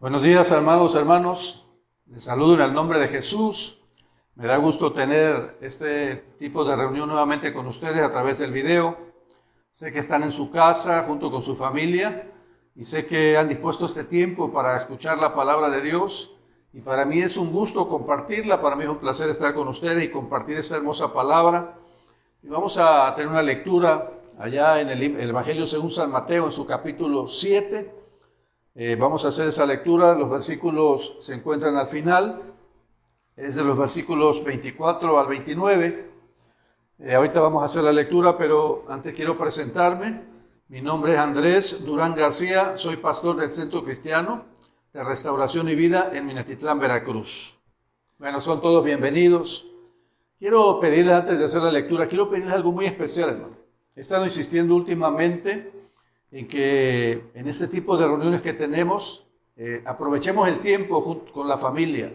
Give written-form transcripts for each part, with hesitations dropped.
Buenos días, amados hermanos. Les saludo en el nombre de Jesús. Me da gusto tener este tipo de reunión nuevamente con ustedes a través del video. Sé que están en su casa junto con su familia y sé que han dispuesto este tiempo para escuchar la palabra de Dios. Y para mí es un gusto compartirla, para mí es un placer estar con ustedes y compartir esta hermosa palabra. Y vamos a tener una lectura allá en el Evangelio según San Mateo, en su capítulo 7. Vamos a hacer esa lectura. Los versículos se encuentran al final. Es de los versículos 24 al 29. Ahorita vamos a hacer la lectura, pero antes quiero presentarme. Mi nombre es Andrés Durán García. Soy pastor del Centro Cristiano de Restauración y Vida en Minatitlán, Veracruz. Bueno, son todos bienvenidos. Quiero pedirles, antes de hacer la lectura, quiero pedirles algo muy especial, hermano. He estado insistiendo últimamente en que en este tipo de reuniones que tenemos, aprovechemos el tiempo junto con la familia.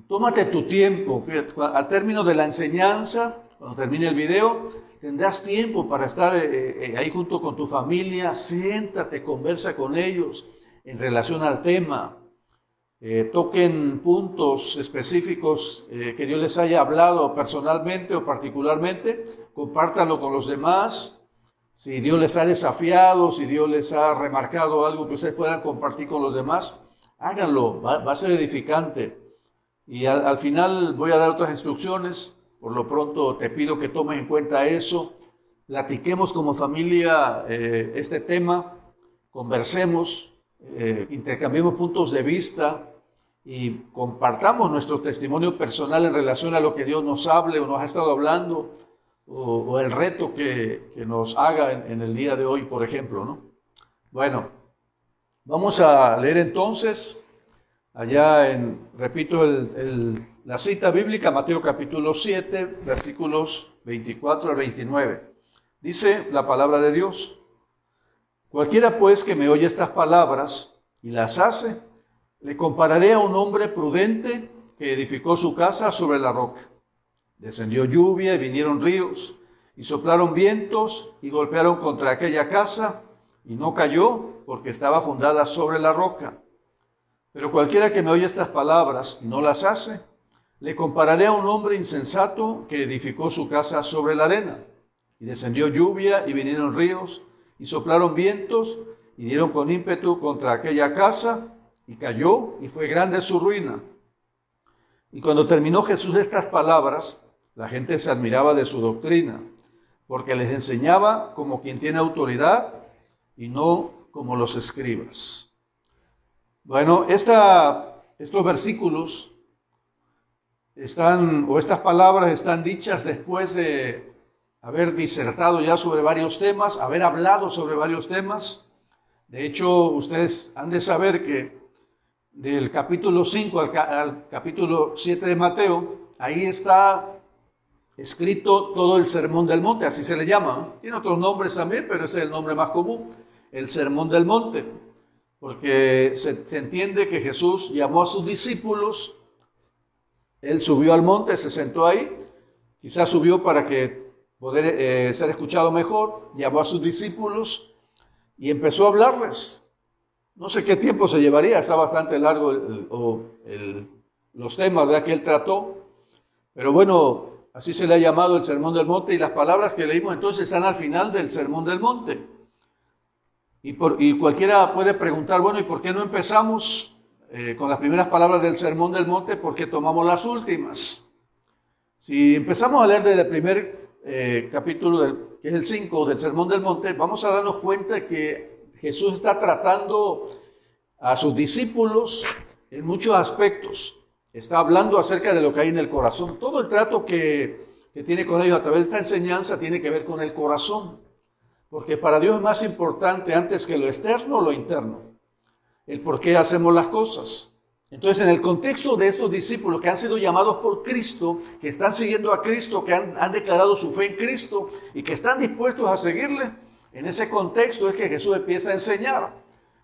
Tómate tu tiempo. Al término de la enseñanza, cuando termine el video, tendrás tiempo para estar ahí junto con tu familia. Siéntate, conversa con ellos en relación al tema. Toquen puntos específicos que Dios les haya hablado personalmente o particularmente. Compártanlo con los demás. Si Dios les ha desafiado, si Dios les ha remarcado algo que ustedes puedan compartir con los demás, háganlo, va a ser edificante. Y al final voy a dar otras instrucciones. Por lo pronto te pido que tomes en cuenta eso. Platiquemos como familia este tema, conversemos, intercambiemos puntos de vista y compartamos nuestro testimonio personal en relación a lo que Dios nos hable o nos ha estado hablando. O el reto que nos haga en el día de hoy, por ejemplo, ¿no? Bueno, vamos a leer entonces, repito, la cita bíblica, Mateo capítulo 7, versículos 24 al 29. Dice la palabra de Dios: Cualquiera pues que me oye estas palabras y las hace, le compararé a un hombre prudente que edificó su casa sobre la roca. Descendió lluvia y vinieron ríos, y soplaron vientos y golpearon contra aquella casa, y no cayó, porque estaba fundada sobre la roca. Pero cualquiera que me oye estas palabras y no las hace, le compararé a un hombre insensato que edificó su casa sobre la arena. Y descendió lluvia y vinieron ríos, y soplaron vientos, y dieron con ímpetu contra aquella casa, y cayó, y fue grande su ruina. Y cuando terminó Jesús estas palabras, la gente se admiraba de su doctrina, porque les enseñaba como quien tiene autoridad y no como los escribas. Bueno, estos versículos estas palabras están dichas después de haber disertado ya sobre varios temas, haber hablado sobre varios temas. De hecho, ustedes han de saber que del capítulo 5 al capítulo 7 de Mateo, ahí está escrito todo el Sermón del Monte, así se le llama. Tiene otros nombres también, pero ese es el nombre más común, el Sermón del Monte, porque se entiende que Jesús llamó a sus discípulos, él subió al monte, se sentó ahí, quizás subió para poder ser escuchado mejor, llamó a sus discípulos y empezó a hablarles. No sé qué tiempo se llevaría, está bastante largo los temas, ¿verdad?, que él trató, pero bueno, así se le ha llamado el Sermón del Monte, y las palabras que leímos entonces están al final del Sermón del Monte. Y cualquiera puede preguntar, bueno, ¿y por qué no empezamos con las primeras palabras del Sermón del Monte? ¿Por qué tomamos las últimas? Si empezamos a leer desde el primer capítulo, que es el 5 del Sermón del Monte, vamos a darnos cuenta que Jesús está tratando a sus discípulos en muchos aspectos. Está hablando acerca de lo que hay en el corazón. Todo el trato que tiene con ellos a través de esta enseñanza tiene que ver con el corazón. Porque para Dios es más importante antes que lo externo, lo interno. El por qué hacemos las cosas. Entonces, en el contexto de estos discípulos que han sido llamados por Cristo, que están siguiendo a Cristo, que han declarado su fe en Cristo y que están dispuestos a seguirle, en ese contexto es que Jesús empieza a enseñar.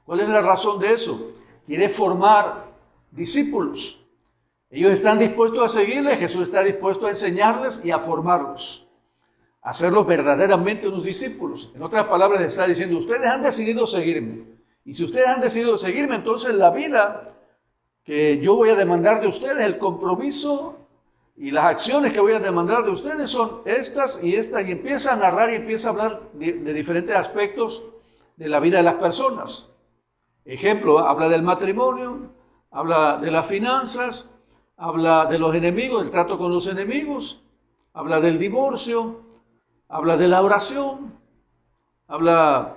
¿Cuál es la razón de eso? Quiere formar discípulos. Ellos están dispuestos a seguirle, Jesús está dispuesto a enseñarles y a formarlos, a hacerlos verdaderamente unos discípulos. En otras palabras, les está diciendo, ustedes han decidido seguirme Y si ustedes han decidido seguirme, entonces la vida que yo voy a demandar de ustedes, el compromiso y las acciones que voy a demandar de ustedes son estas y estas. Y empieza a narrar y empieza a hablar de diferentes aspectos de la vida de las personas. Ejemplo, habla del matrimonio, habla de las finanzas, habla de los enemigos, el trato con los enemigos, habla del divorcio, habla de la oración, habla,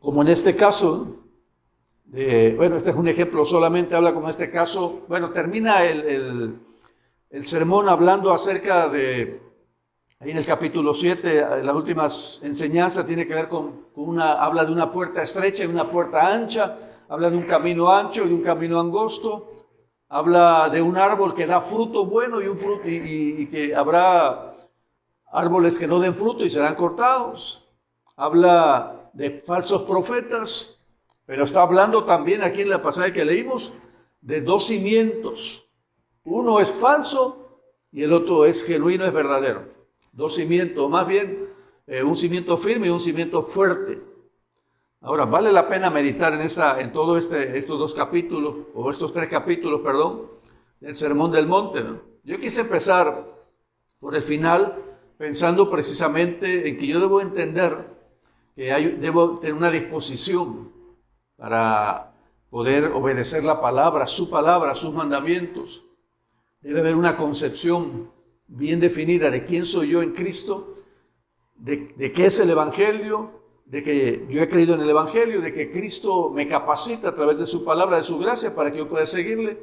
como en este caso, este es un ejemplo solamente, habla como en este caso, termina el sermón hablando acerca de, ahí en el capítulo 7, las últimas enseñanzas tiene que ver habla de una puerta estrecha y una puerta ancha, habla de un camino ancho y un camino angosto, habla de un árbol que da fruto bueno y que habrá árboles que no den fruto y serán cortados, habla de falsos profetas, pero está hablando también aquí en la pasaje que leímos de dos cimientos. Uno es falso y el otro es genuino, es verdadero. Dos cimientos, más bien un cimiento firme y un cimiento fuerte. Ahora, vale la pena meditar en todos estos dos capítulos, o estos tres capítulos, del Sermón del Monte, ¿no? Yo quise empezar por el final, pensando precisamente en que yo debo entender que debo tener una disposición para poder obedecer la palabra, sus mandamientos. Debe haber una concepción bien definida de quién soy yo en Cristo, de qué es el Evangelio, de que yo he creído en el Evangelio, de que Cristo me capacita a través de su palabra, de su gracia, para que yo pueda seguirle.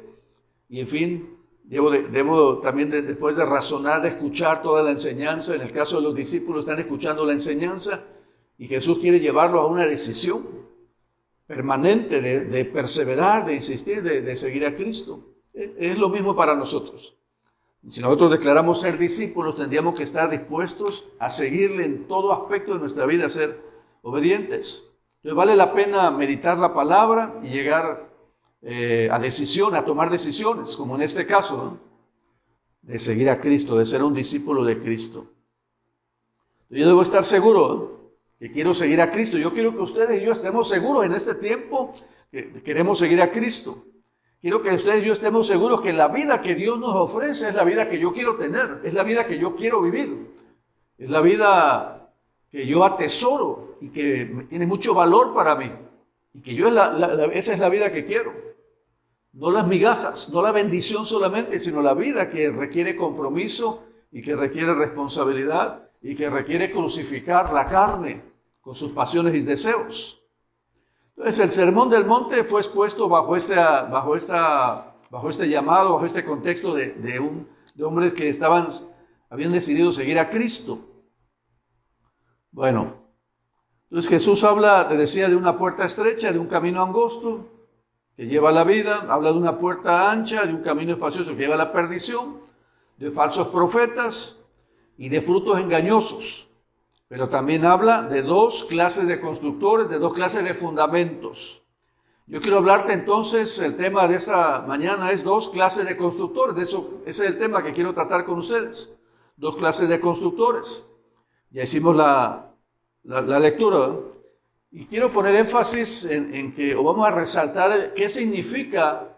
Y en fin, debo también, después de razonar, de escuchar toda la enseñanza. En el caso de los discípulos, están escuchando la enseñanza y Jesús quiere llevarlo a una decisión permanente de perseverar, de insistir, de seguir a Cristo. Es lo mismo para nosotros. Si nosotros declaramos ser discípulos, tendríamos que estar dispuestos a seguirle en todo aspecto de nuestra vida, a ser obedientes. Entonces vale la pena meditar la palabra y llegar a tomar decisiones, como en este caso, ¿no? De seguir a Cristo, de ser un discípulo de Cristo. Yo debo estar seguro, ¿no?, que quiero seguir a Cristo. Yo quiero que ustedes y yo estemos seguros en este tiempo que queremos seguir a Cristo. Quiero que ustedes y yo estemos seguros que la vida que Dios nos ofrece es la vida que yo quiero tener, es la vida que yo quiero vivir, es la vida que yo atesoro y que tiene mucho valor para mí, y que yo esa es la vida que quiero. No las migajas, no la bendición solamente, sino la vida que requiere compromiso y que requiere responsabilidad y que requiere crucificar la carne con sus pasiones y deseos. Entonces el Sermón del Monte fue expuesto bajo este llamado, bajo este contexto de hombres que habían decidido seguir a Cristo. Bueno, entonces Jesús te decía, de una puerta estrecha, de un camino angosto que lleva a la vida, habla de una puerta ancha, de un camino espacioso que lleva a la perdición, de falsos profetas y de frutos engañosos. Pero también habla de dos clases de constructores, de dos clases de fundamentos. Yo quiero hablarte entonces, el tema de esta mañana es dos clases de constructores. Ese es el tema que quiero tratar con ustedes. Dos clases de constructores. Ya hicimos la lectura, ¿no? Y quiero poner énfasis o vamos a resaltar qué significa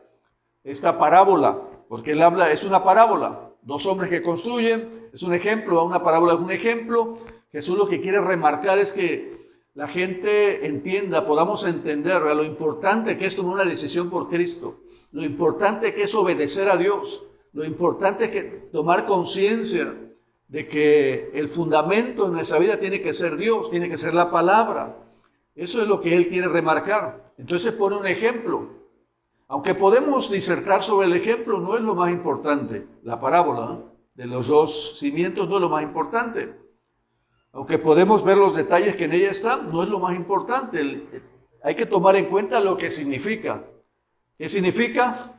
esta parábola. Porque él habla, es una parábola. Dos hombres que construyen, es un ejemplo, una parábola es un ejemplo. Jesús lo que quiere remarcar es que la gente entienda, podamos entender lo importante que es tomar una decisión por Cristo, lo importante que es obedecer a Dios, lo importante es que tomar conciencia de que el fundamento en nuestra vida tiene que ser Dios, tiene que ser la palabra. Eso es lo que Él quiere remarcar. Entonces pone un ejemplo. Aunque podemos disertar sobre el ejemplo, no es lo más importante. La parábola, ¿no?, de los dos cimientos no es lo más importante. Aunque podemos ver los detalles que en ella están, no es lo más importante. Hay que tomar en cuenta lo que significa. ¿Qué significa?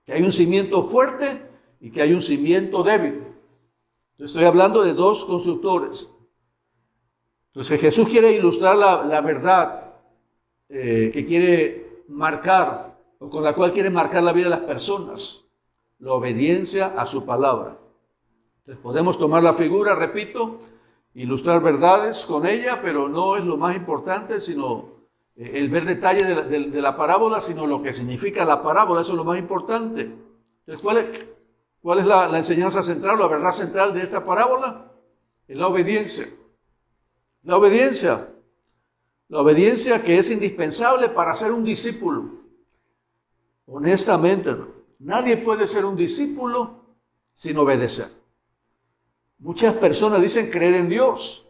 Que hay un cimiento fuerte y que hay un cimiento débil. Entonces, estoy hablando de dos constructores. Entonces Jesús quiere ilustrar la verdad que quiere marcar, o con la cual quiere marcar la vida de las personas, la obediencia a su palabra. Entonces podemos tomar la figura, repito, ilustrar verdades con ella, pero no es lo más importante, sino el ver detalle de la parábola, sino lo que significa la parábola. Eso es lo más importante. Entonces, ¿cuál es la enseñanza central, la verdad central de esta parábola? Es la obediencia. La obediencia. La obediencia que es indispensable para ser un discípulo. Honestamente, nadie puede ser un discípulo sin obedecer. Muchas personas dicen creer en Dios,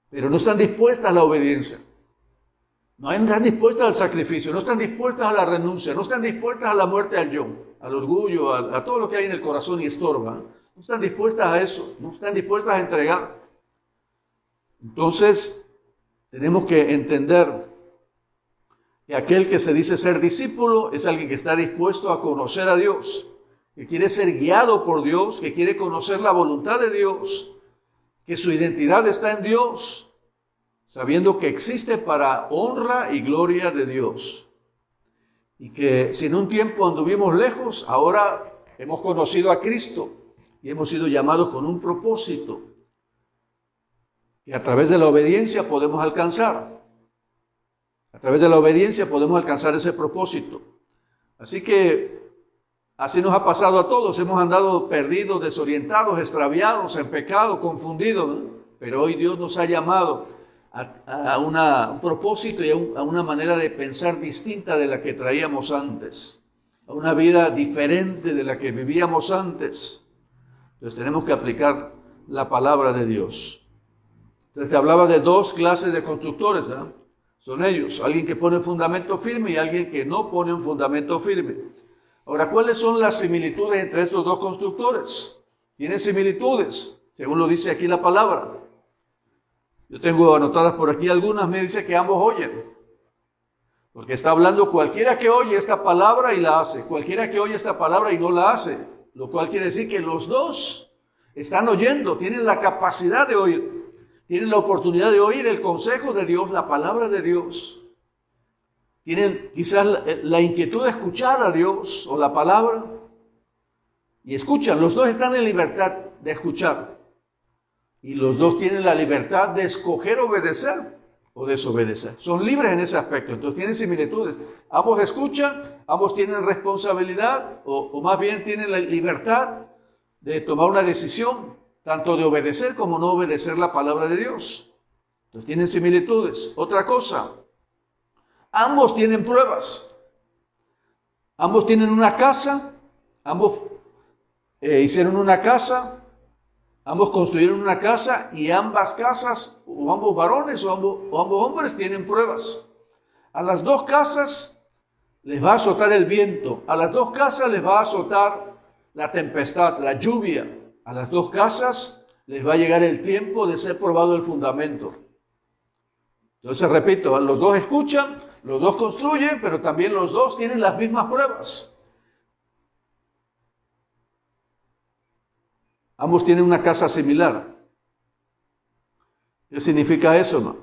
pero no están dispuestas a la obediencia. No están dispuestas al sacrificio, no están dispuestas a la renuncia, no están dispuestas a la muerte al yo, al orgullo, a todo lo que hay en el corazón y estorba. No están dispuestas a eso, no están dispuestas a entregar. Entonces, tenemos que entender que aquel que se dice ser discípulo es alguien que está dispuesto a conocer a Dios, que quiere ser guiado por Dios, que quiere conocer la voluntad de Dios, que su identidad está en Dios, sabiendo que existe para honra y gloria de Dios. Y que si en un tiempo anduvimos lejos, ahora hemos conocido a Cristo y hemos sido llamados con un propósito que a través de la obediencia podemos alcanzar. A través de la obediencia podemos alcanzar ese propósito. Así que así nos ha pasado a todos. Hemos andado perdidos, desorientados, extraviados, en pecado, confundidos, ¿no? Pero hoy Dios nos ha llamado a un propósito y a una manera de pensar distinta de la que traíamos antes, a una vida diferente de la que vivíamos antes. Entonces tenemos que aplicar la palabra de Dios. Entonces te hablaba de dos clases de constructores, ¿eh? Son ellos, alguien que pone un fundamento firme y alguien que no pone un fundamento firme. Ahora, ¿cuáles son las similitudes entre estos dos constructores? Tienen similitudes, según lo dice aquí la palabra. Yo tengo anotadas por aquí algunas, me dice que ambos oyen. Porque está hablando cualquiera que oye esta palabra y la hace, cualquiera que oye esta palabra y no la hace. Lo cual quiere decir que los dos están oyendo, tienen la capacidad de oír. Tienen la oportunidad de oír el consejo de Dios, la palabra de Dios. Tienen quizás la inquietud de escuchar a Dios o la palabra. Y escuchan, los dos están en libertad de escuchar. Y los dos tienen la libertad de escoger obedecer o desobedecer. Son libres en ese aspecto, entonces tienen similitudes. Ambos escuchan, ambos tienen responsabilidad o más bien tienen la libertad de tomar una decisión, tanto de obedecer como no obedecer la palabra de Dios. Entonces tienen similitudes. Otra cosa, ambos tienen pruebas. Ambos tienen una casa, ambos hicieron una casa, ambos construyeron una casa y ambas casas, o ambos varones o ambos hombres tienen pruebas. A las dos casas les va a azotar el viento, a las dos casas les va a azotar la tempestad, la lluvia. A las dos casas les va a llegar el tiempo de ser probado el fundamento. Entonces, repito, los dos escuchan, los dos construyen, pero también los dos tienen las mismas pruebas. Ambos tienen una casa similar. ¿Qué significa eso, no?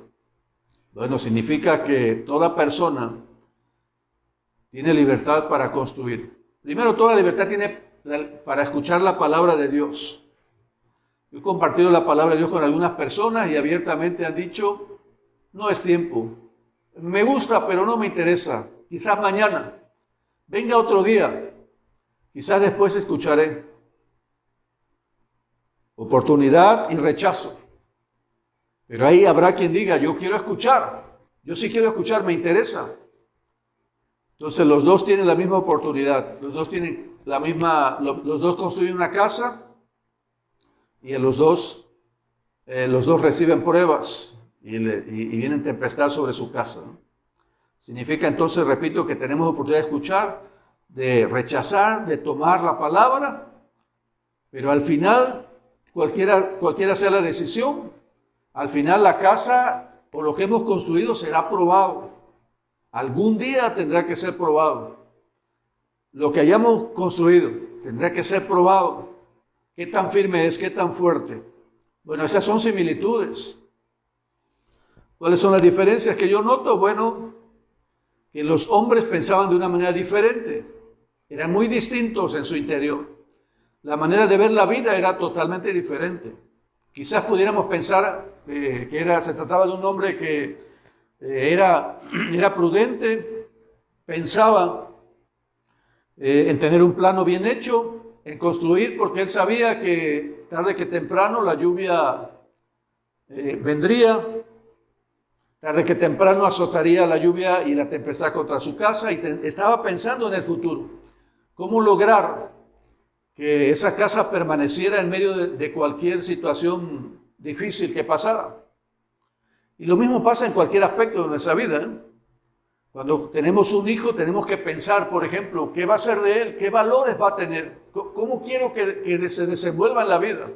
Bueno, significa que toda persona tiene libertad para construir. Primero, toda libertad tiene para escuchar la palabra de Dios. Yo he compartido la palabra de Dios con algunas personas y abiertamente han dicho, no es tiempo. Me gusta, pero no me interesa. Quizás mañana. Venga otro día. Quizás después escucharé. Oportunidad y rechazo. Pero ahí habrá quien diga, yo quiero escuchar. Yo sí quiero escuchar, me interesa. Entonces los dos tienen la misma oportunidad. Los dos tienen los dos construyen una casa y los dos reciben pruebas y vienen tempestad sobre su casa, ¿no? Significa entonces, repito, que tenemos oportunidad de escuchar, de rechazar, de tomar la palabra, pero al final, cualquiera sea la decisión, al final la casa o lo que hemos construido será probado. Algún día tendrá que ser probado. Lo que hayamos construido tendrá que ser probado. ¿Qué tan firme es? ¿Qué tan fuerte? Bueno, esas son similitudes. ¿Cuáles son las diferencias que yo noto? Bueno, que los hombres pensaban de una manera diferente. Eran muy distintos en su interior. La manera de ver la vida era totalmente diferente. Quizás pudiéramos pensar que se trataba de un hombre que era prudente, pensaba en tener un plano bien hecho, en construir, porque él sabía que tarde que temprano la lluvia vendría, tarde que temprano azotaría la lluvia y la tempestad contra su casa, y estaba pensando en el futuro. ¿Cómo lograr que esa casa permaneciera en medio de cualquier situación difícil que pasara? Y lo mismo pasa en cualquier aspecto de nuestra vida, ¿eh? Cuando tenemos un hijo, tenemos que pensar, por ejemplo, ¿qué va a ser de él? ¿Qué valores va a tener? ¿Cómo quiero que se desenvuelva en la vida?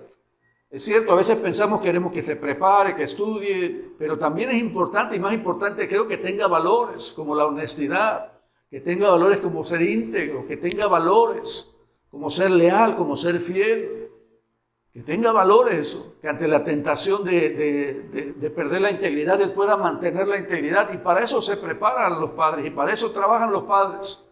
Es cierto, a veces pensamos que queremos que se prepare, que estudie, pero también es importante, y más importante creo, que tenga valores como la honestidad, que tenga valores como ser íntegro, que tenga valores como ser leal, como ser fiel, que tenga valores eso, que ante la tentación de perder la integridad, él pueda mantener la integridad, y para eso se preparan los padres, y para eso trabajan los padres.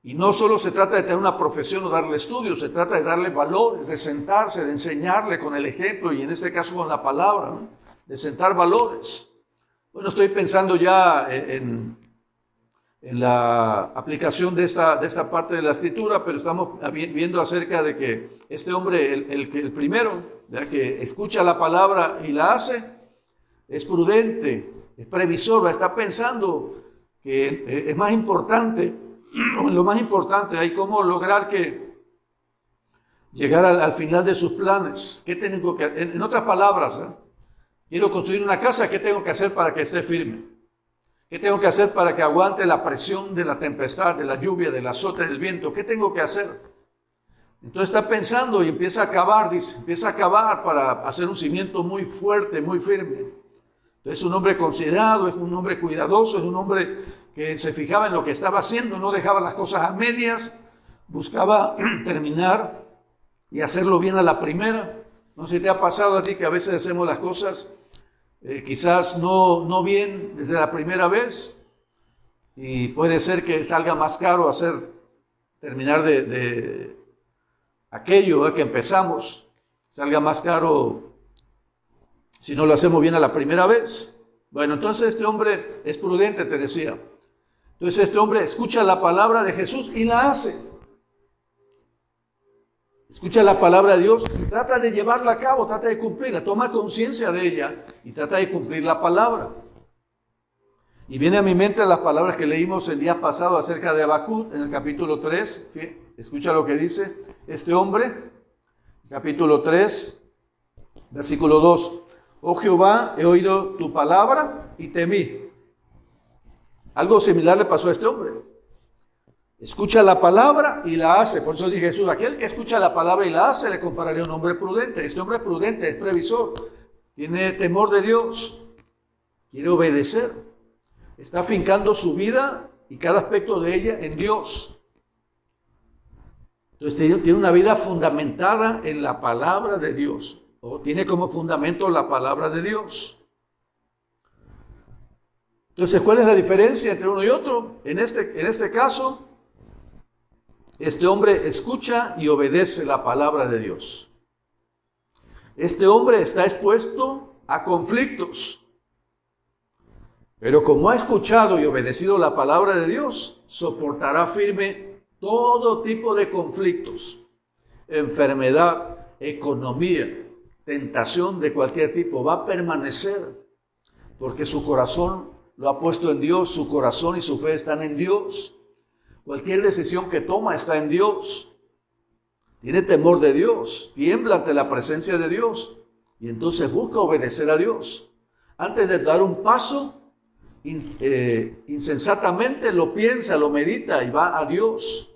Y no solo se trata de tener una profesión o darle estudios, se trata de darle valores, de sentarse, de enseñarle con el ejemplo, y en este caso con la palabra, ¿no? De sentar valores. Bueno, estoy pensando ya en la aplicación de esta parte de la escritura, pero estamos viendo acerca de que este hombre, el primero, ¿verdad?, que escucha la palabra y la hace, es prudente, es previsor, está pensando que es más importante, lo más importante, hay cómo lograr llegar al final de sus planes. ¿Qué tengo que hacer? En otras palabras, quiero construir una casa, ¿qué tengo que hacer para que esté firme? ¿Qué tengo que hacer para que aguante la presión de la tempestad, de la lluvia, del azote del viento? ¿Qué tengo que hacer? Entonces está pensando y empieza a cavar, dice, empieza a cavar para hacer un cimiento muy fuerte, muy firme. Entonces es un hombre considerado, es un hombre cuidadoso, es un hombre que se fijaba en lo que estaba haciendo, no dejaba las cosas a medias, buscaba terminar y hacerlo bien a la primera. No sé si te ha pasado a ti que a veces hacemos las cosas quizás no bien desde la primera vez, y puede ser que salga más caro terminar de aquello que empezamos, salga más caro si no lo hacemos bien a la primera vez. Bueno, entonces este hombre es prudente, te decía. Entonces este hombre escucha la palabra de Jesús y la hace. Escucha la palabra de Dios y trata de llevarla a cabo, trata de cumplirla, toma conciencia de ella y trata de cumplir la palabra. Y viene a mi mente las palabras que leímos el día pasado acerca de Habacuc en el capítulo 3. Escucha lo que dice este hombre, capítulo 3, versículo 2. Oh Jehová, he oído tu palabra y temí. Algo similar le pasó a este hombre. Escucha la palabra y la hace. Por eso dije Jesús, aquel que escucha la palabra y la hace, le compararé a un hombre prudente. Este hombre prudente es previsor, tiene temor de Dios, quiere obedecer, está afincando su vida y cada aspecto de ella en Dios. Entonces tiene una vida fundamentada en la palabra de Dios, o tiene como fundamento la palabra de Dios. Entonces, ¿cuál es la diferencia entre uno y otro? En este caso, este hombre escucha y obedece la palabra de Dios. Este hombre está expuesto a conflictos, pero como ha escuchado y obedecido la palabra de Dios, soportará firme todo tipo de conflictos, enfermedad, economía, tentación de cualquier tipo. Va a permanecer porque su corazón lo ha puesto en Dios, su corazón y su fe están en Dios. Cualquier decisión que toma está en Dios. Tiene temor de Dios, tiembla ante la presencia de Dios y entonces busca obedecer a Dios. Antes de dar un paso, insensatamente lo piensa, lo medita y va a Dios.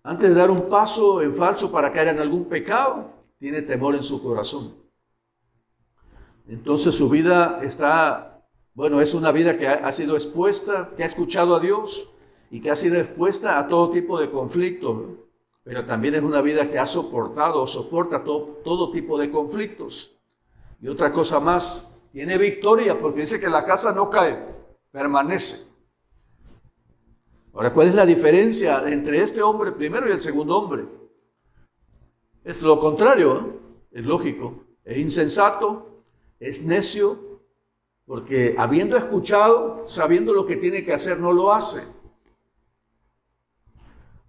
Antes de dar un paso en falso para caer en algún pecado, tiene temor en su corazón. Entonces su vida es una vida que ha sido expuesta, que ha escuchado a Dios y que ha sido expuesta a todo tipo de conflictos, pero también es una vida que ha soporta todo tipo de conflictos. Y otra cosa más, tiene victoria porque dice que la casa no cae, permanece. Ahora, ¿cuál es la diferencia entre este hombre primero y el segundo hombre? Es lo contrario, ¿eh? es lógico, es insensato, es necio, porque habiendo escuchado, sabiendo lo que tiene que hacer, no lo hace.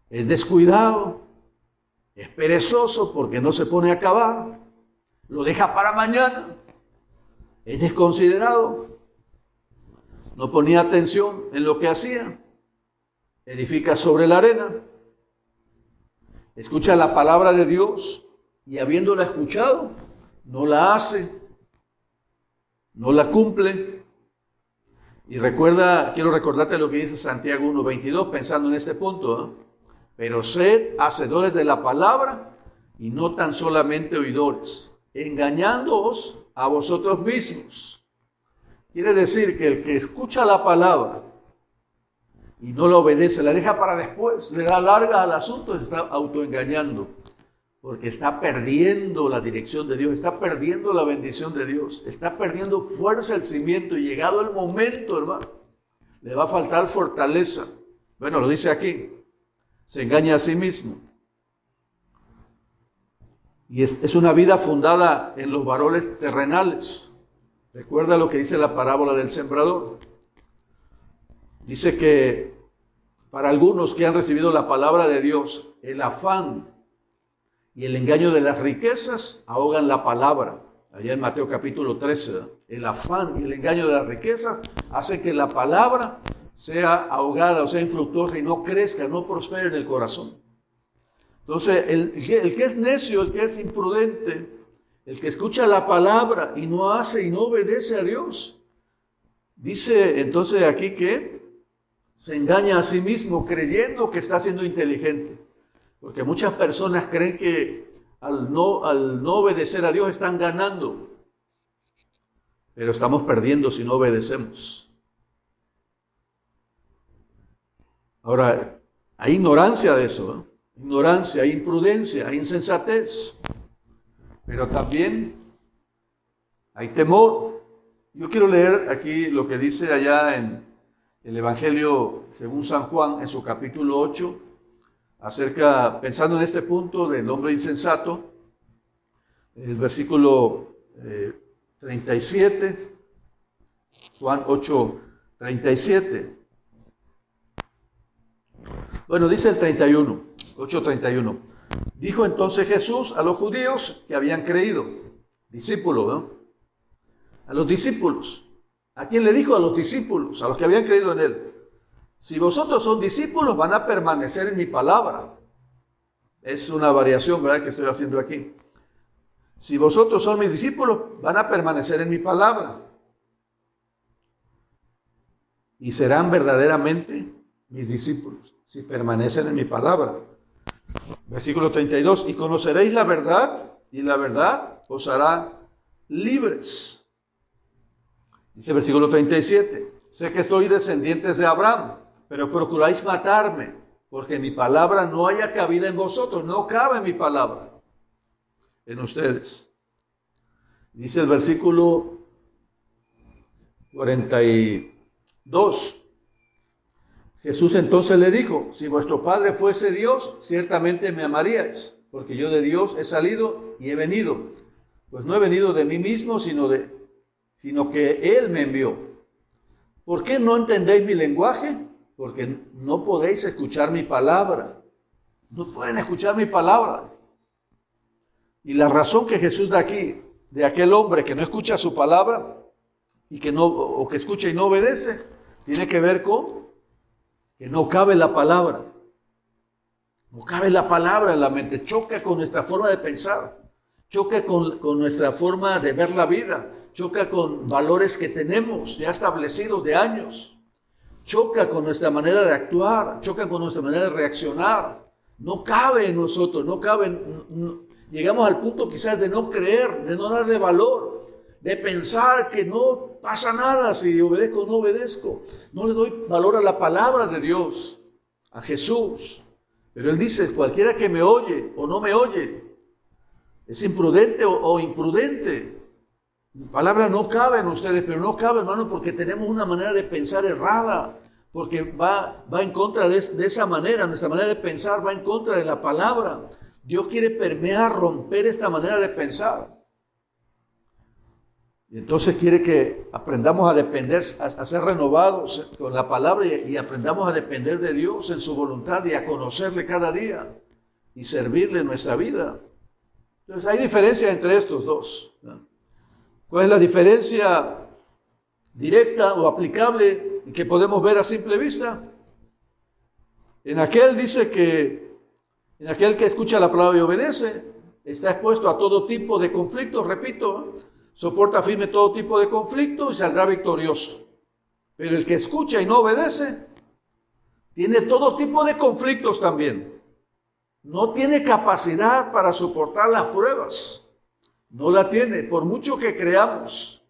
Es descuidado, es perezoso porque no se pone a acabar, lo deja para mañana, es desconsiderado, no ponía atención en lo que hacía, edifica sobre la arena, escucha la palabra de Dios y habiéndola escuchado, no la hace, no la cumple. Y quiero recordarte lo que dice Santiago 1:22, pensando en este punto, ¿eh? Pero sed hacedores de la palabra y no tan solamente oidores, engañándoos a vosotros mismos. Quiere decir que el que escucha la palabra y no la obedece, la deja para después, le da larga al asunto, se está autoengañando, porque está perdiendo la dirección de Dios, está perdiendo la bendición de Dios, está perdiendo fuerza el cimiento, y llegado el momento, hermano, le va a faltar fortaleza. Bueno, lo dice aquí, se engaña a sí mismo. Y es una vida fundada en los valores terrenales. Recuerda lo que dice la parábola del sembrador. Dice que para algunos que han recibido la palabra de Dios, el afán y el engaño de las riquezas ahogan la palabra. Allá en Mateo capítulo 13, el afán y el engaño de las riquezas hace que la palabra sea ahogada, o sea infructuosa y no crezca, no prospere en el corazón. Entonces, el que es necio, el que es imprudente, el que escucha la palabra y no hace y no obedece a Dios, dice entonces aquí que se engaña a sí mismo creyendo que está siendo inteligente. Porque muchas personas creen que al no obedecer a Dios están ganando, pero estamos perdiendo si no obedecemos. Ahora, hay ignorancia de eso, ¿eh? Ignorancia, hay imprudencia, hay insensatez, pero también hay temor. Yo quiero leer aquí lo que dice allá en el Evangelio según San Juan, en su capítulo 8, pensando en este punto del hombre insensato, el versículo 37, Juan 8, 37. Bueno, dice el 31, 8:31. Dijo entonces Jesús a los judíos que habían creído, discípulos, ¿no? A los discípulos. ¿A quién le dijo? A los discípulos, a los que habían creído en él. Si vosotros son discípulos, van a permanecer en mi palabra. Es una variación, ¿verdad?, que estoy haciendo aquí. Si vosotros son mis discípulos, van a permanecer en mi palabra. Y serán verdaderamente mis discípulos, si permanecen en mi palabra. Versículo 32. Y conoceréis la verdad, y la verdad os hará libres. Dice el versículo 37. Sé que estoy descendientes de Abraham, pero procuráis matarme, porque mi palabra no haya cabida en vosotros. No cabe mi palabra en ustedes. Dice el versículo 42. Jesús entonces le dijo: si vuestro Padre fuese Dios, ciertamente me amaríais, porque yo de Dios he salido y he venido. Pues no he venido de mí mismo, sino que Él me envió. ¿Por qué no entendéis mi lenguaje? Porque no podéis escuchar mi palabra. No pueden escuchar mi palabra. Y la razón que Jesús da aquí, de aquel hombre que no escucha su palabra, y que escucha y no obedece, tiene que ver con que no cabe la palabra. No cabe la palabra en la mente. Choca con nuestra forma de pensar. Choca con nuestra forma de ver la vida. Choca con valores que tenemos ya establecidos de años. Choca con nuestra manera de actuar. Choca con nuestra manera de reaccionar. No cabe en nosotros. No cabe. Llegamos al punto quizás de no creer, de no darle valor, de pensar que no pasa nada si obedezco o no obedezco. No le doy valor a la palabra de Dios, a Jesús. Pero Él dice: cualquiera que me oye o no me oye, es imprudente o imprudente. La palabra no cabe en ustedes, pero no cabe, hermano, porque tenemos una manera de pensar errada, porque va en contra de esa manera. Nuestra manera de pensar va en contra de la palabra. Dios quiere permear, romper esta manera de pensar. Y entonces quiere que aprendamos a depender, a ser renovados con la palabra y aprendamos a depender de Dios en su voluntad y a conocerle cada día y servirle en nuestra vida. Entonces hay diferencia entre estos dos, ¿no? ¿Cuál es la diferencia directa o aplicable que podemos ver a simple vista? En aquel dice que, en aquel que escucha la palabra y obedece, está expuesto a todo tipo de conflictos, repito, soporta firme todo tipo de conflictos y saldrá victorioso. Pero el que escucha y no obedece, tiene todo tipo de conflictos también. No tiene capacidad para soportar las pruebas. No la tiene, por mucho que creamos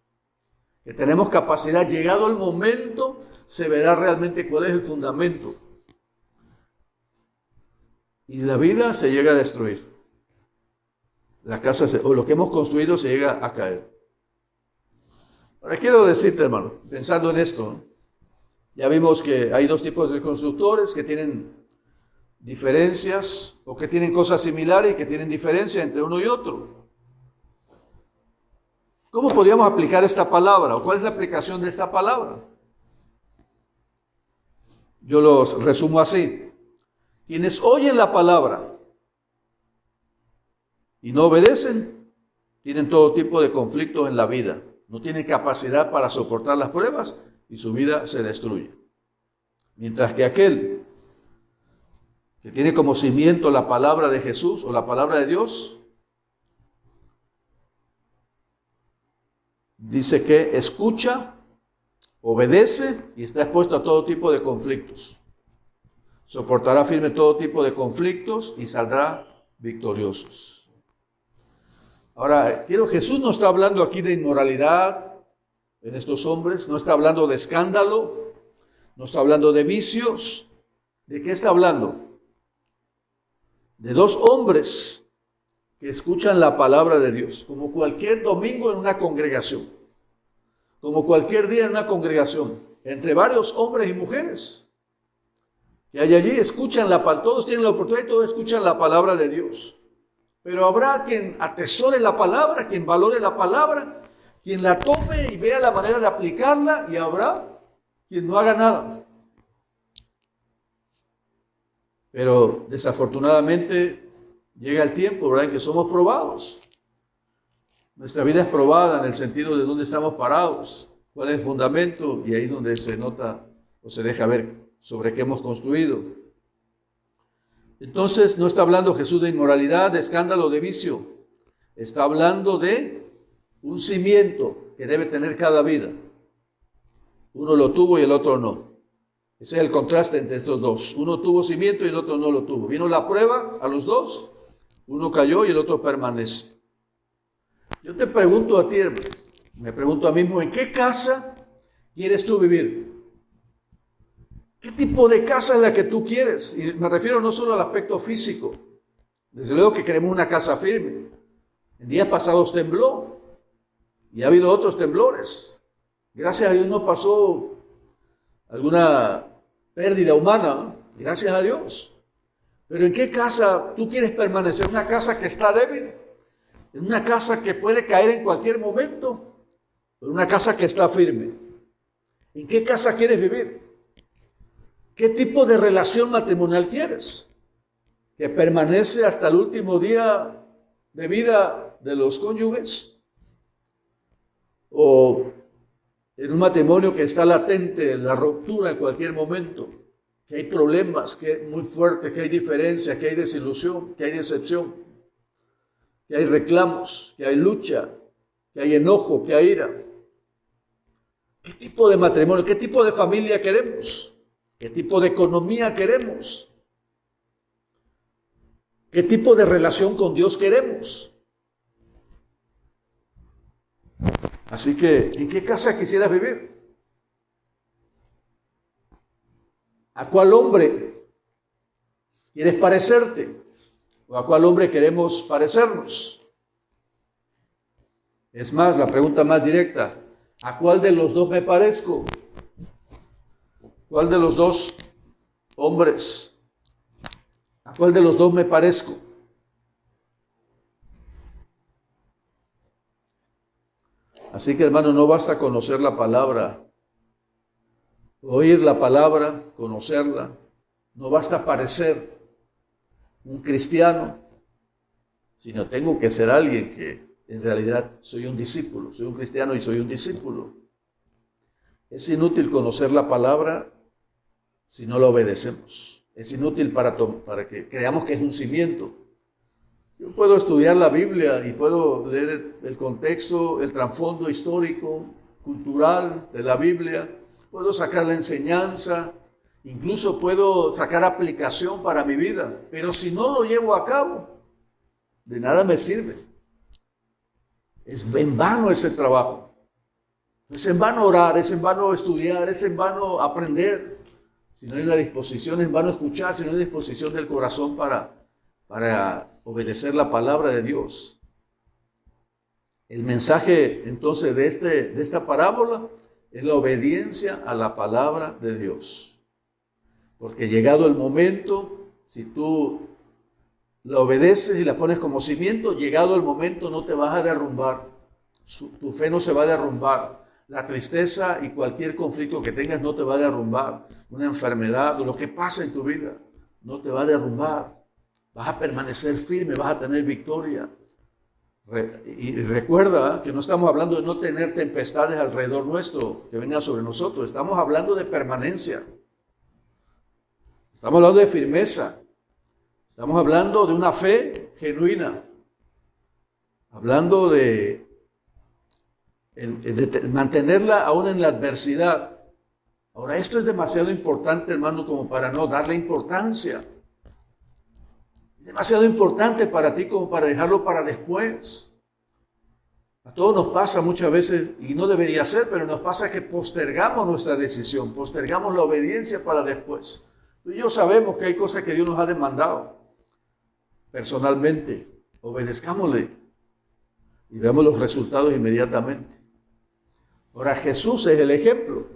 que tenemos capacidad. Llegado el momento, se verá realmente cuál es el fundamento. Y la vida se llega a destruir. La casa o lo que hemos construido se llega a caer. Ahora quiero decirte, hermano, pensando en esto, ¿no? Ya vimos que hay dos tipos de constructores que tienen diferencias o que tienen cosas similares y que tienen diferencia entre uno y otro. ¿Cómo podríamos aplicar esta palabra? ¿O cuál es la aplicación de esta palabra? Yo los resumo así. Quienes oyen la palabra y no obedecen, tienen todo tipo de conflictos en la vida. No tienen capacidad para soportar las pruebas y su vida se destruye. Mientras que aquel que tiene como cimiento la palabra de Jesús o la palabra de Dios, dice que escucha, obedece y está expuesto a todo tipo de conflictos. Soportará firme todo tipo de conflictos y saldrá victoriosos. Ahora, Jesús no está hablando aquí de inmoralidad en estos hombres, no está hablando de escándalo, no está hablando de vicios. ¿De qué está hablando? De dos hombres que escuchan la palabra de Dios, como cualquier domingo en una congregación, como cualquier día en una congregación, entre varios hombres y mujeres que hay allí, escuchan la palabra, todos tienen la oportunidad y todos escuchan la palabra de Dios. Pero habrá quien atesore la palabra, quien valore la palabra, quien la tome y vea la manera de aplicarla, y habrá quien no haga nada. Pero desafortunadamente llega el tiempo, ¿verdad?, en que somos probados. Nuestra vida es probada en el sentido de dónde estamos parados, cuál es el fundamento, y ahí es donde se nota o se deja ver sobre qué hemos construido. Entonces no está hablando Jesús de inmoralidad, de escándalo, de vicio. Está hablando de un cimiento que debe tener cada vida. Uno lo tuvo y el otro no. Ese es el contraste entre estos dos. Uno tuvo cimiento y el otro no lo tuvo. Vino la prueba a los dos, uno cayó y el otro permanece. Yo te pregunto a ti, me pregunto a mí mismo, ¿en qué casa quieres tú vivir? ¿Qué tipo de casa es la que tú quieres? Y me refiero no solo al aspecto físico. Desde luego que queremos una casa firme. En días pasados tembló y ha habido otros temblores. Gracias a Dios no pasó alguna pérdida humana, ¿no? Gracias a Dios. Pero ¿en qué casa tú quieres permanecer? ¿Una casa que está débil? ¿En una casa que puede caer en cualquier momento? ¿O una casa que está firme? ¿En qué casa quieres vivir? ¿Qué tipo de relación matrimonial quieres? ¿Que permanece hasta el último día de vida de los cónyuges? ¿O en un matrimonio que está latente la ruptura en cualquier momento? Que hay problemas, que es muy fuerte, que hay diferencias, que hay desilusión, que hay decepción, que hay reclamos, que hay lucha, que hay enojo, que hay ira. ¿Qué tipo de matrimonio, qué tipo de familia queremos? ¿Qué tipo de economía queremos? ¿Qué tipo de relación con Dios queremos? Así que, ¿en qué casa quisieras vivir? ¿A cuál hombre quieres parecerte? ¿O a cuál hombre queremos parecernos? Es más, la pregunta más directa, ¿a cuál de los dos me parezco? ¿Cuál de los dos hombres? ¿A cuál de los dos me parezco? Así que, hermano, no basta conocer la palabra, oír la palabra, conocerla. No basta parecer un cristiano, sino tengo que ser alguien que en realidad soy un discípulo, soy un cristiano y soy un discípulo. Es inútil conocer la palabra si no la obedecemos. Es inútil para que creamos que es un cimiento. Yo puedo estudiar la Biblia y puedo leer el contexto, el trasfondo histórico, cultural de la Biblia. Puedo sacar la enseñanza, incluso puedo sacar aplicación para mi vida. Pero si no lo llevo a cabo, de nada me sirve. Es en vano ese trabajo. Es en vano orar, es en vano estudiar, es en vano aprender. Si no hay una disposición, es en vano escuchar, si no hay una disposición del corazón para obedecer la palabra de Dios. El mensaje entonces de esta parábola es la obediencia a la palabra de Dios. Porque llegado el momento, si tú la obedeces y la pones como cimiento, llegado el momento no te vas a derrumbar. Tu fe no se va a derrumbar. La tristeza y cualquier conflicto que tengas no te va a derrumbar. Una enfermedad o lo que pasa en tu vida no te va a derrumbar. Vas a permanecer firme, vas a tener victoria. Y recuerda que no estamos hablando de no tener tempestades alrededor nuestro que vengan sobre nosotros. Estamos hablando de permanencia. Estamos hablando de firmeza. Estamos hablando de una fe genuina. Hablando de mantenerla aún en la adversidad. Ahora, esto es demasiado importante, hermano, como para no darle importancia. Demasiado importante para ti como para dejarlo para después. A todos nos pasa muchas veces, y no debería ser, pero nos pasa que postergamos nuestra decisión, postergamos la obediencia para después. Tú y yo sabemos que hay cosas que Dios nos ha demandado personalmente. Obedezcámosle y veamos los resultados inmediatamente. Ahora, Jesús es el ejemplo.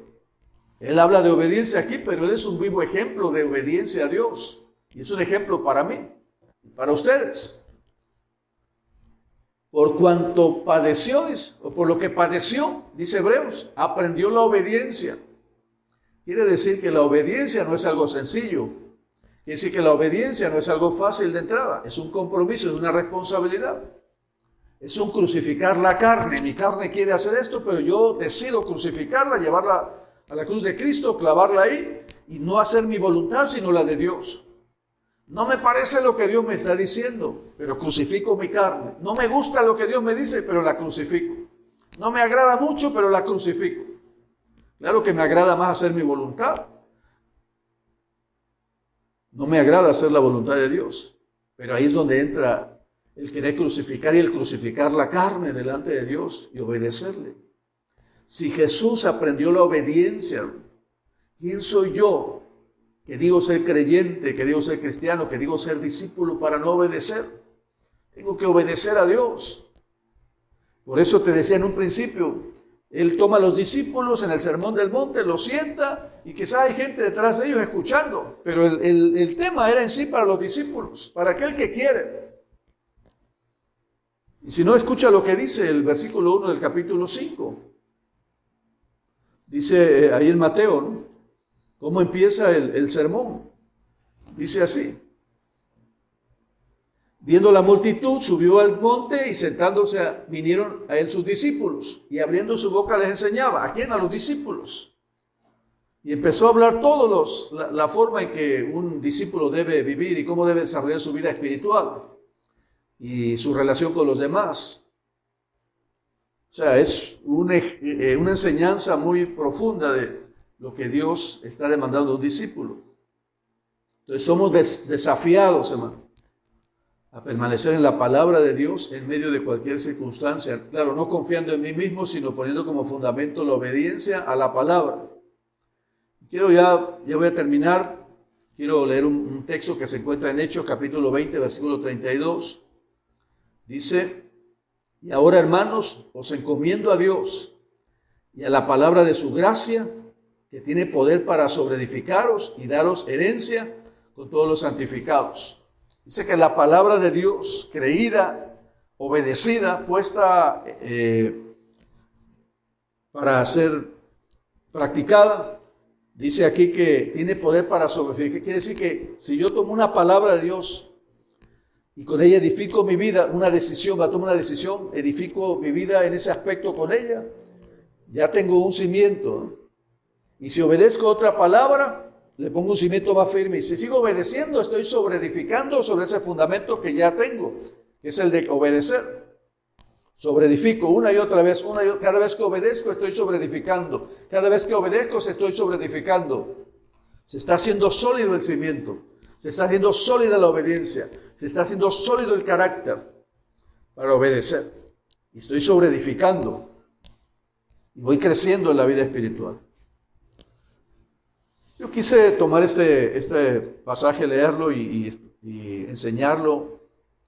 Él habla de obediencia aquí, pero Él es un vivo ejemplo de obediencia a Dios. Y es un ejemplo para mí. Para ustedes, por cuanto padeció, o por lo que padeció, dice Hebreos, aprendió la obediencia. Quiere decir que la obediencia no es algo sencillo. Quiere decir que la obediencia no es algo fácil de entrada. Es un compromiso, es una responsabilidad. Es un crucificar la carne. Mi carne quiere hacer esto, pero yo decido crucificarla, llevarla a la cruz de Cristo, clavarla ahí y no hacer mi voluntad, sino la de Dios. No me parece lo que Dios me está diciendo, pero crucifico mi carne. No me gusta lo que Dios me dice, pero la crucifico. No me agrada mucho, pero la crucifico. Claro que me agrada más hacer mi voluntad. No me agrada hacer la voluntad de Dios. Pero ahí es donde entra el querer crucificar y el crucificar la carne delante de Dios y obedecerle. Si Jesús aprendió la obediencia, ¿quién soy yo? Que digo ser creyente, que digo ser cristiano, que digo ser discípulo para no obedecer. Tengo que obedecer a Dios. Por eso te decía en un principio, Él toma a los discípulos en el Sermón del Monte, los sienta y quizás hay gente detrás de ellos escuchando. Pero el tema era en sí para los discípulos, para aquel que quiere. Y si no, escucha lo que dice el versículo 1 del capítulo 5. Dice ahí en Mateo, ¿no? ¿Cómo empieza el sermón? Dice así. Viendo la multitud, subió al monte y sentándose vinieron a él sus discípulos. Y abriendo su boca les enseñaba. ¿A quién? A los discípulos. Y empezó a hablar la forma en que un discípulo debe vivir y cómo debe desarrollar su vida espiritual. Y su relación con los demás. O sea, es una enseñanza muy profunda de lo que Dios está demandando a un discípulo. Entonces somos desafiados, hermano, a permanecer en la palabra de Dios en medio de cualquier circunstancia. Claro, no confiando en mí mismo, sino poniendo como fundamento la obediencia a la palabra. Ya voy a terminar. Quiero leer un texto que se encuentra en Hechos, capítulo 20, versículo 32. Dice, y ahora, hermanos, os encomiendo a Dios y a la palabra de su gracia, que tiene poder para sobreedificaros y daros herencia con todos los santificados. Dice que la palabra de Dios, creída, obedecida, puesta para ser practicada. Dice aquí que tiene poder para sobrevivir. ¿Qué quiere decir? Que si yo tomo una palabra de Dios y con ella edifico mi vida, tomo una decisión, edifico mi vida en ese aspecto con ella, ya tengo un cimiento. Y si obedezco otra palabra, le pongo un cimiento más firme. Y si sigo obedeciendo, estoy sobreedificando sobre ese fundamento que ya tengo, que es el de obedecer. Sobreedifico una y otra vez, cada vez que obedezco estoy sobreedificando, cada vez que obedezco estoy sobreedificando. Se está haciendo sólido el cimiento, se está haciendo sólida la obediencia, se está haciendo sólido el carácter para obedecer. Y estoy sobreedificando y voy creciendo en la vida espiritual. Yo quise tomar este pasaje, leerlo y enseñarlo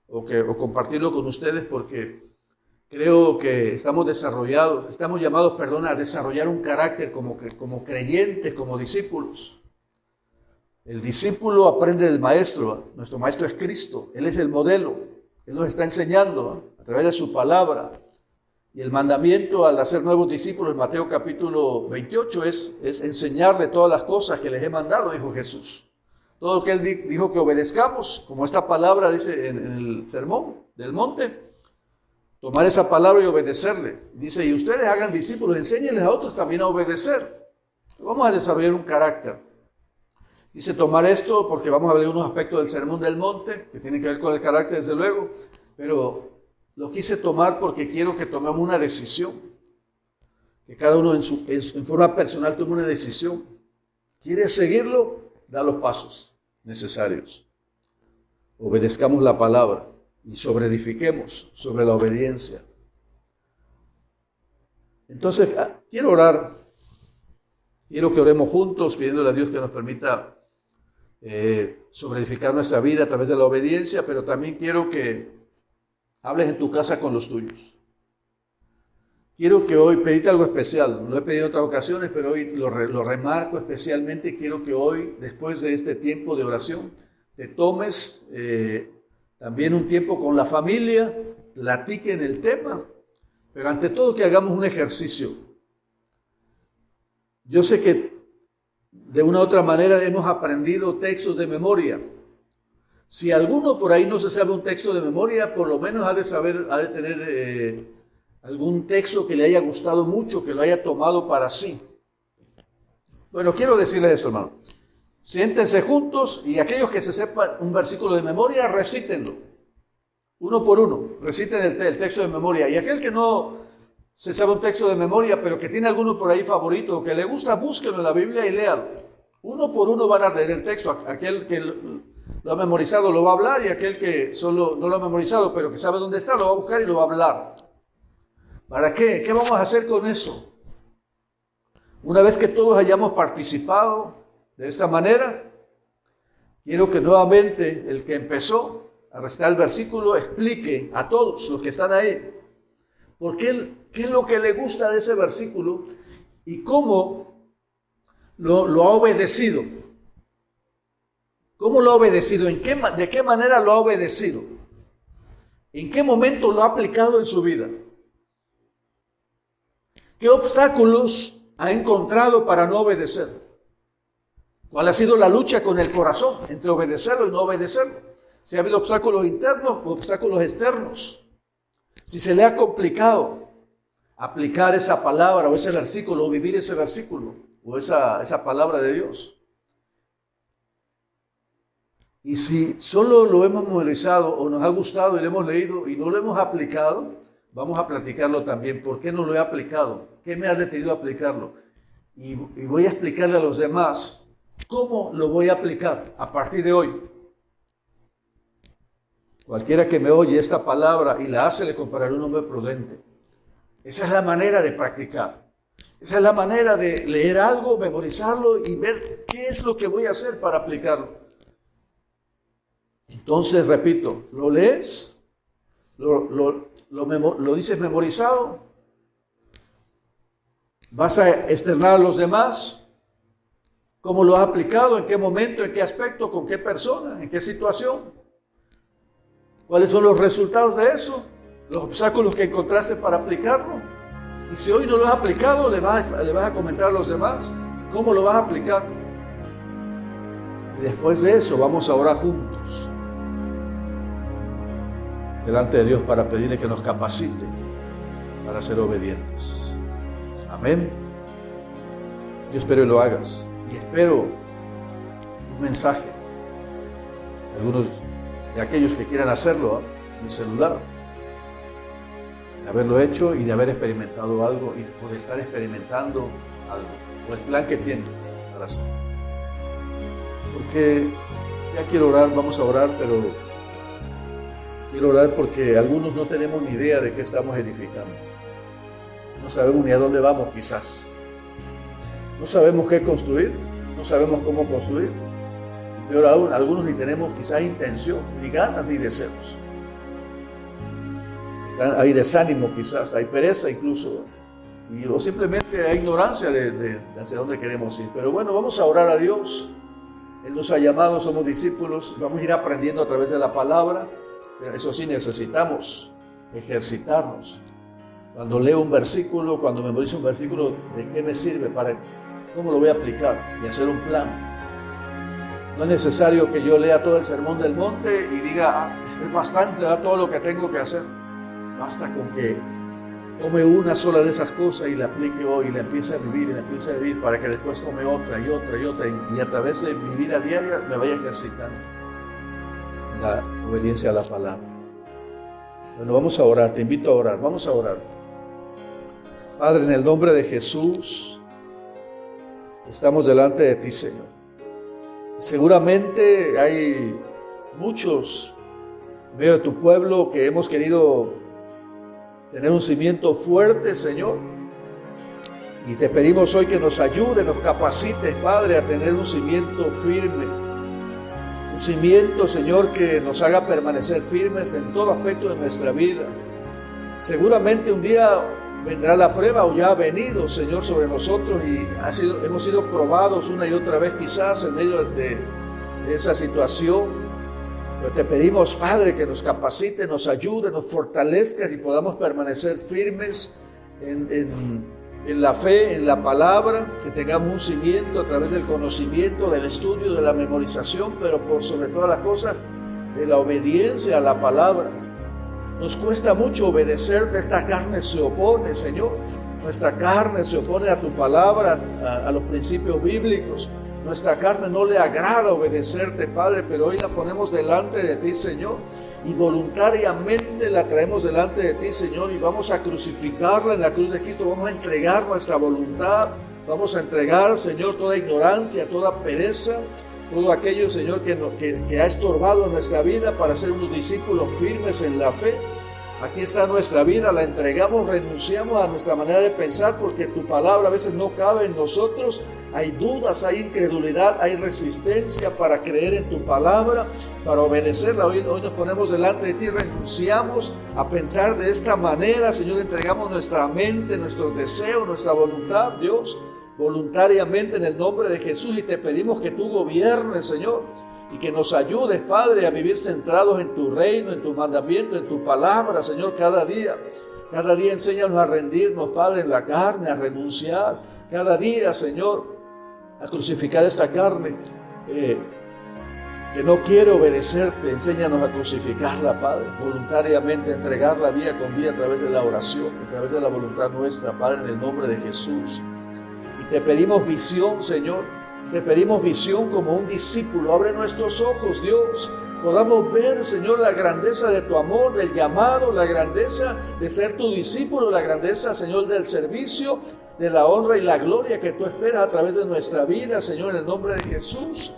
o compartirlo con ustedes porque creo que estamos llamados a desarrollar un carácter como creyentes, como discípulos. El discípulo aprende del maestro. Nuestro maestro es Cristo. Él es el modelo. Él nos está enseñando a través de su palabra. Y el mandamiento al hacer nuevos discípulos en Mateo capítulo 28 es enseñarle todas las cosas que les he mandado, dijo Jesús. Todo lo que Él dijo que obedezcamos, como esta palabra dice en el sermón del monte. Tomar esa palabra y obedecerle. Dice, y ustedes hagan discípulos, enséñenles a otros también a obedecer. Vamos a desarrollar un carácter. Dice tomar esto porque vamos a ver unos aspectos del sermón del monte, que tienen que ver con el carácter desde luego, pero lo quise tomar porque quiero que tomemos una decisión. Que cada uno en forma personal tome una decisión. ¿Quiere seguirlo? Da los pasos necesarios. Obedezcamos la palabra. Y sobreedifiquemos sobre la obediencia. Entonces, quiero orar. Quiero que oremos juntos, pidiéndole a Dios que nos permita sobreedificar nuestra vida a través de la obediencia, pero también quiero que hables en tu casa con los tuyos. Quiero que hoy, pedite algo especial. Lo he pedido en otras ocasiones, pero hoy lo remarco especialmente. Quiero que hoy, después de este tiempo de oración, te tomes también un tiempo con la familia, platiquen el tema, pero ante todo que hagamos un ejercicio. Yo sé que de una u otra manera hemos aprendido textos de memoria. Si alguno por ahí no se sabe un texto de memoria, por lo menos ha de tener algún texto que le haya gustado mucho, que lo haya tomado para sí. Bueno, quiero decirles esto, hermano. Siéntense juntos y aquellos que se sepan un versículo de memoria, recítenlo. Uno por uno, reciten el texto de memoria. Y aquel que no se sabe un texto de memoria, pero que tiene alguno por ahí favorito o que le gusta, búsquenlo en la Biblia y léalo. Uno por uno van a leer el texto. Aquel que lo ha memorizado lo va a hablar y aquel que solo no lo ha memorizado, pero que sabe dónde está, lo va a buscar y lo va a hablar. ¿Para qué? ¿Qué vamos a hacer con eso? Una vez que todos hayamos participado de esta manera, quiero que nuevamente el que empezó a recitar el versículo explique a todos los que están ahí qué es lo que le gusta de ese versículo y cómo lo ha obedecido. ¿Cómo lo ha obedecido? ¿De qué manera lo ha obedecido? ¿En qué momento lo ha aplicado en su vida? ¿Qué obstáculos ha encontrado para no obedecer? ¿Cuál ha sido la lucha con el corazón entre obedecerlo y no obedecerlo? Si ha habido obstáculos internos o obstáculos externos. Si se le ha complicado aplicar esa palabra o ese versículo o vivir ese versículo o esa palabra de Dios. Y si solo lo hemos memorizado o nos ha gustado y lo hemos leído y no lo hemos aplicado, vamos a platicarlo también. ¿Por qué no lo he aplicado? ¿Qué me ha detenido a aplicarlo? Y voy a explicarle a los demás cómo lo voy a aplicar a partir de hoy. Cualquiera que me oye esta palabra y la hace, le compararé un hombre prudente. Esa es la manera de practicar. Esa es la manera de leer algo, memorizarlo y ver qué es lo que voy a hacer para aplicarlo. Entonces, repito, lo lees, lo dices memorizado, vas a externar a los demás cómo lo has aplicado, en qué momento, en qué aspecto, con qué persona, en qué situación. ¿Cuáles son los resultados de eso? Los obstáculos que encontraste para aplicarlo. Y si hoy no lo has aplicado, le vas a comentar a los demás cómo lo vas a aplicar. Y después de eso vamos a orar juntos delante de Dios para pedirle que nos capacite para ser obedientes. Amén. Yo espero que lo hagas. Y espero un mensaje de algunos de aquellos que quieran hacerlo en mi celular, de haberlo hecho y de haber experimentado algo o de estar experimentando algo, o el plan que tienen para hacer. Porque ya quiero orar, vamos a orar, pero quiero orar porque algunos no tenemos ni idea de qué estamos edificando. No sabemos ni a dónde vamos quizás. No sabemos qué construir, no sabemos cómo construir. Y peor aún, algunos ni tenemos quizás intención, ni ganas, ni deseos. Hay desánimo quizás, hay pereza incluso, o simplemente hay ignorancia de hacia dónde queremos ir. Pero bueno, vamos a orar a Dios. Él nos ha llamado, somos discípulos, vamos a ir aprendiendo a través de la palabra, pero eso sí necesitamos ejercitarnos. Cuando leo un versículo, cuando memorizo un versículo, ¿de qué me sirve? ¿Cómo lo voy a aplicar? Y hacer un plan. No es necesario que yo lea todo el sermón del monte y diga, es bastante, da todo lo que tengo que hacer. Basta con que tome una sola de esas cosas y la aplique hoy, y la empiece a vivir, para que después tome otra y otra y otra, y a través de mi vida diaria me vaya ejercitando la obediencia a la palabra. Bueno, vamos a orar, te invito a orar, vamos a orar. Padre, en el nombre de Jesús, estamos delante de ti, Señor. Seguramente hay muchos, veo de tu pueblo, que hemos querido tener un cimiento fuerte, Señor. Y te pedimos hoy que nos ayude, nos capacite, Padre, a tener un cimiento firme. Un cimiento, Señor, que nos haga permanecer firmes en todo aspecto de nuestra vida. Seguramente un día vendrá la prueba, o ya ha venido, Señor, sobre nosotros, y hemos sido probados una y otra vez quizás en medio de esa situación. Pero te pedimos, Padre, que nos capacite, nos ayude, nos fortalezca y podamos permanecer firmes en la fe, en la palabra, que tengamos un cimiento a través del conocimiento, del estudio, de la memorización, pero por sobre todas las cosas, de la obediencia a la palabra. Nos cuesta mucho obedecerte, esta carne se opone, Señor. Nuestra carne se opone a tu palabra, a los principios bíblicos. Nuestra carne no le agrada obedecerte, Padre, pero hoy la ponemos delante de ti, Señor, y voluntariamente la traemos delante de ti, Señor, y vamos a crucificarla en la cruz de Cristo. Vamos a entregar nuestra voluntad, vamos a entregar, Señor, toda ignorancia, toda pereza, todo aquello, Señor, que ha estorbado nuestra vida para ser unos discípulos firmes en la fe. Aquí está nuestra vida, la entregamos, renunciamos a nuestra manera de pensar, porque tu palabra a veces no cabe en nosotros. Hay dudas, hay incredulidad, hay resistencia para creer en tu palabra, para obedecerla. Hoy nos ponemos delante de ti, renunciamos a pensar de esta manera, Señor, entregamos nuestra mente, nuestros deseos, nuestra voluntad, Dios, voluntariamente en el nombre de Jesús, y te pedimos que tú gobiernes, Señor, y que nos ayudes, Padre, a vivir centrados en tu reino, en tu mandamiento, en tu palabra, Señor, cada día. Cada día enséñanos a rendirnos, Padre, en la carne, a renunciar. Cada día, Señor, a crucificar esta carne que no quiere obedecerte. Enséñanos a crucificarla, Padre, voluntariamente, entregarla día con día a través de la oración, a través de la voluntad nuestra, Padre, en el nombre de Jesús. Y te pedimos visión, Señor. Te pedimos visión como un discípulo. Abre nuestros ojos, Dios. Podamos ver, Señor, la grandeza de tu amor, del llamado, la grandeza de ser tu discípulo, la grandeza, Señor, del servicio, de la honra y la gloria que tú esperas a través de nuestra vida, Señor, en el nombre de Jesús.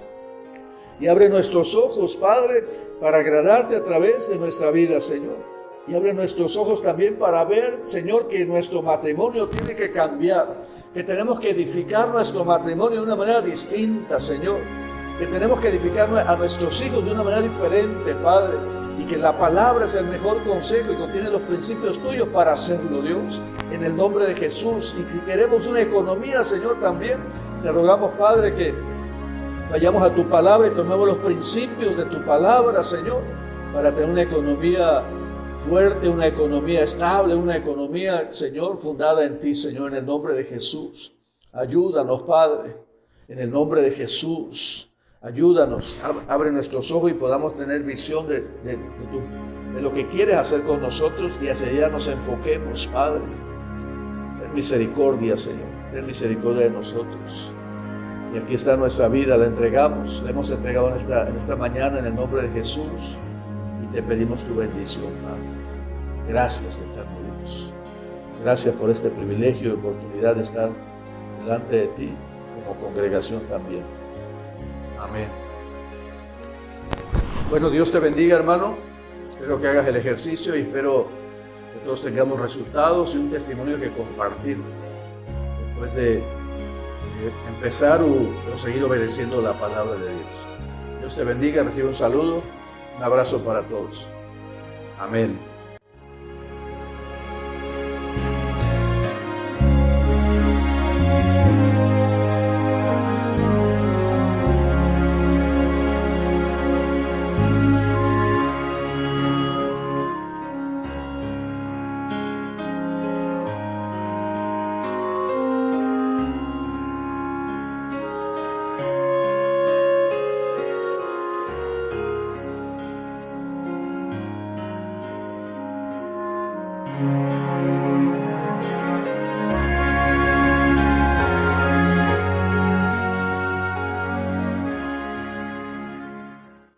Y abre nuestros ojos, Padre, para agradarte a través de nuestra vida, Señor. Y abre nuestros ojos también para ver, Señor, que nuestro matrimonio tiene que cambiar, que tenemos que edificar nuestro matrimonio de una manera distinta, Señor, que tenemos que edificar a nuestros hijos de una manera diferente, Padre, y que la palabra es el mejor consejo y contiene los principios tuyos para hacerlo, Dios, en el nombre de Jesús. Y si queremos una economía, Señor, también te rogamos, Padre, que vayamos a tu palabra y tomemos los principios de tu palabra, Señor, para tener una economía fuerte, una economía estable, una economía, Señor, fundada en ti, Señor, en el nombre de Jesús. Ayúdanos, Padre, en el nombre de Jesús. Ayúdanos, abre nuestros ojos y podamos tener visión de lo que quieres hacer con nosotros y hacia allá nos enfoquemos, Padre. Ten misericordia, Señor, ten misericordia de nosotros. Y aquí está nuestra vida, la entregamos, la hemos entregado en esta mañana en el nombre de Jesús y te pedimos tu bendición, Padre. Gracias, eterno Dios. Gracias por este privilegio y oportunidad de estar delante de ti como congregación también. Amén. Bueno, Dios te bendiga, hermano. Espero que hagas el ejercicio y espero que todos tengamos resultados y un testimonio que compartir después de empezar o seguir obedeciendo la palabra de Dios. Dios te bendiga, recibe un saludo, un abrazo para todos. Amén.